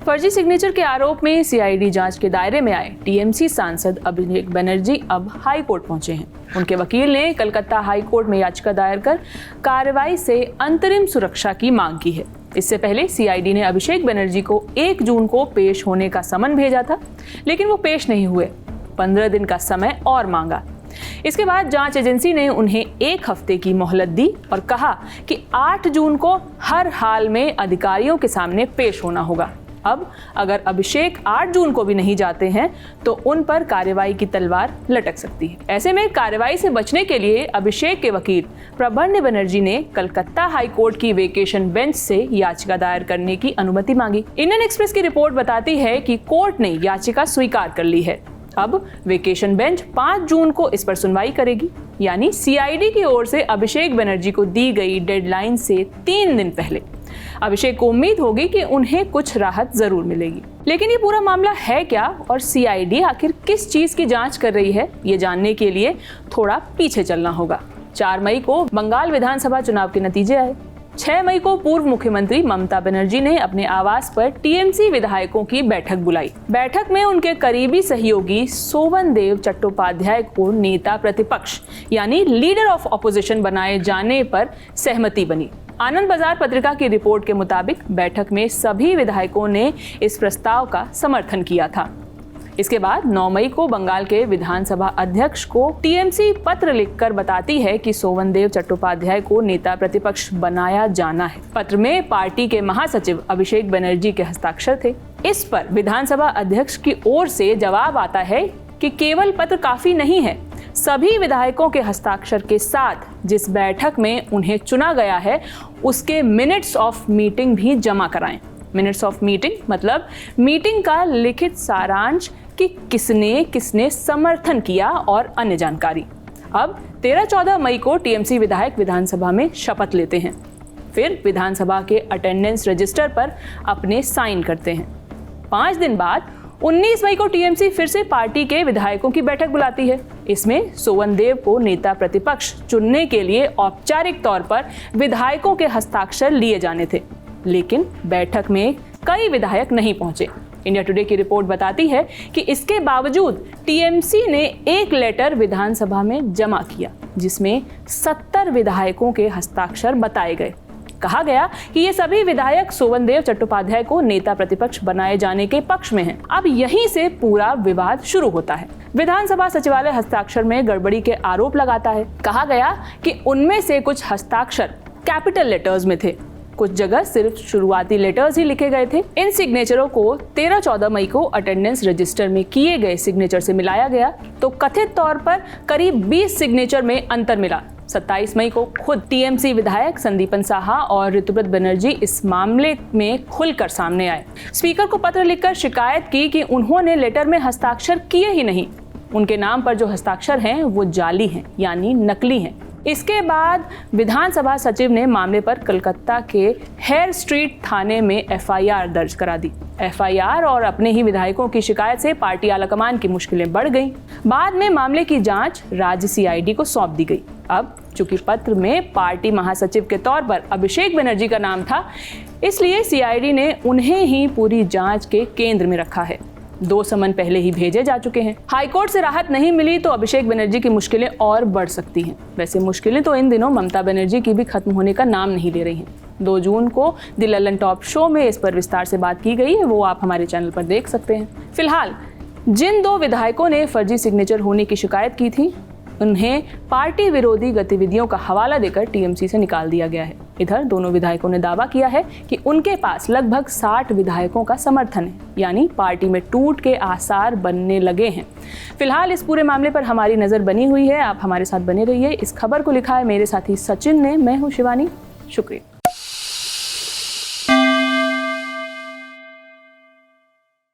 फर्जी सिग्नेचर के आरोप में सीआईडी जांच के दायरे में आए टीएमसी सांसद अभिषेक बनर्जी अब हाई कोर्ट पहुंचे हैं। उनके वकील ने कलकत्ता हाई कोर्ट में याचिका दायर कर कार्रवाई से अंतरिम सुरक्षा की मांग की है। इससे पहले सीआईडी ने अभिषेक बनर्जी को 1 जून को पेश होने का समन भेजा था, लेकिन वो पेश नहीं हुए। 15 दिन का समय और मांगा। इसके बाद जांच एजेंसी ने उन्हें 1 हफ्ते की मोहलत दी और कहा कि 8 जून को हर हाल में अधिकारियों के सामने पेश होना होगा। अब अगर अभिषेक 8 जून को भी नहीं जाते हैं तो उन पर कार्रवाई की तलवार लटक सकती है। ऐसे में कार्रवाई से बचने के लिए अभिषेक के वकील प्रबंध बनर्जी ने कलकत्ता हाई कोर्ट की वेकेशन बेंच से याचिका दायर करने की अनुमति मांगी। इंडियन एक्सप्रेस की रिपोर्ट बताती है कि कोर्ट ने याचिका स्वीकार कर ली है। अब वेकेशन बेंच 5 जून को इस पर सुनवाई करेगी, यानी सीआईडी की ओर से अभिषेक बनर्जी को दी गई डेडलाइन से 3 दिन पहले। अभिषेक को उम्मीद होगी कि उन्हें कुछ राहत जरूर मिलेगी। लेकिन ये पूरा मामला है क्या और सीआईडी आखिर किस चीज की जांच कर रही है, ये जानने के लिए थोड़ा पीछे चलना होगा। 4 मई को बंगाल विधानसभा चुनाव के नतीजे आए। 6 मई को पूर्व मुख्यमंत्री ममता बनर्जी ने अपने आवास पर टीएमसी विधायकों की बैठक बुलाई। बैठक में उनके करीबी सहयोगी सोवनदेव चट्टोपाध्याय को नेता प्रतिपक्ष यानी लीडर ऑफ ऑपोजिशन बनाए जाने पर सहमति बनी। आनंद बाजार पत्रिका की रिपोर्ट के मुताबिक बैठक में सभी विधायकों ने इस प्रस्ताव का समर्थन किया था। इसके बाद 9 मई को बंगाल के विधानसभा अध्यक्ष को टीएमसी पत्र लिखकर बताती है कि सोवनदेव चट्टोपाध्याय को नेता प्रतिपक्ष बनाया जाना है। पत्र में पार्टी के महासचिव अभिषेक बनर्जी के हस्ताक्षर थे। इस पर विधानसभा अध्यक्ष की ओर से जवाब आता है कि केवल पत्र काफी नहीं है, सभी विधायकों के हस्ताक्षर के साथ जिस बैठक में उन्हें चुना गया है उसके मिनट्स ऑफ मीटिंग भी जमा कराएं। मिनट्स ऑफ मीटिंग मतलब मीटिंग का लिखित सारांश कि किसने किसने समर्थन किया और अन्य जानकारी। अब 13-14 मई को टीएमसी विधायक विधानसभा में शपथ लेते हैं, फिर विधानसभा के अटेंडेंस रजिस्टर पर अपने साइन करते हैं। 5 दिन बाद 19 मई को टीएमसी फिर से पार्टी के विधायकों की बैठक बुलाती है। इसमें सोवनदेव को नेता प्रतिपक्ष चुनने के लिए औपचारिक तौर पर विधायकों के हस्ताक्षर लिए जाने थे, लेकिन बैठक में कई विधायक नहीं पहुंचे। इंडिया टुडे की रिपोर्ट बताती है कि इसके बावजूद टीएमसी ने एक लेटर विधानसभा में जमा किया जिसमें 70 विधायकों के हस्ताक्षर बताए गए। कहा गया कि ये सभी विधायक सोवनदेव चट्टोपाध्याय को नेता प्रतिपक्ष बनाए जाने के पक्ष में हैं। अब यहीं से पूरा विवाद शुरू होता है। विधानसभा सचिवालय हस्ताक्षर में गड़बड़ी के आरोप लगाता है। कहा गया कि उनमें से कुछ हस्ताक्षर कैपिटल लेटर्स में थे, कुछ जगह सिर्फ शुरुआती लेटर्स ही लिखे गए थे। इन सिग्नेचरों को 13-14 मई को अटेंडेंस रजिस्टर में किए गए सिग्नेचर से मिलाया गया तो कथित तौर पर करीब 20 सिग्नेचर में अंतर मिला। 27 मई को खुद टीएमसी विधायक संदीपन साहा और ऋतुव्रत बनर्जी इस मामले में खुलकर सामने आए। स्पीकर को पत्र लिखकर शिकायत की कि उन्होंने लेटर में हस्ताक्षर किए ही नहीं, उनके नाम पर जो हस्ताक्षर हैं वो जाली हैं यानी नकली हैं। इसके बाद विधानसभा सचिव ने मामले पर कलकत्ता के हेयर स्ट्रीट थाने में एफआईआर दर्ज करा दी। एफआईआर और अपने ही विधायकों की शिकायत से पार्टी आलाकमान की मुश्किलें बढ़ गईं। बाद में मामले की जांच राज्य सीआईडी को सौंप दी गई। अब चूंकि पत्र में पार्टी महासचिव के तौर पर अभिषेक बनर्जी का नाम था, इसलिए सीआईडी ने उन्हें ही पूरी जांच के केंद्र में रखा है। 2 समन पहले ही भेजे जा चुके हैं। हाईकोर्ट से राहत नहीं मिली तो अभिषेक बनर्जी की मुश्किलें और बढ़ सकती हैं। वैसे मुश्किलें तो इन दिनों ममता बनर्जी की भी खत्म होने का नाम नहीं ले रही हैं। 2 जून को द ललन टॉप शो में इस पर विस्तार से बात की गई है, वो आप हमारे चैनल पर देख सकते हैं। फिलहाल जिन 2 विधायकों ने फर्जी सिग्नेचर होने की शिकायत की थी, उन्हें पार्टी विरोधी गतिविधियों का हवाला देकर टीएमसी से निकाल दिया गया है। इधर दोनों विधायकों ने दावा किया है कि उनके पास लगभग 60 विधायकों का समर्थन है, यानी पार्टी में टूट के आसार बनने लगे हैं। फिलहाल इस पूरे मामले पर हमारी नजर बनी हुई है, आप हमारे साथ बने रहिए। इस खबर को लिखा है मेरे साथी सचिन ने, मैं हूं शिवानी। शुक्रिया।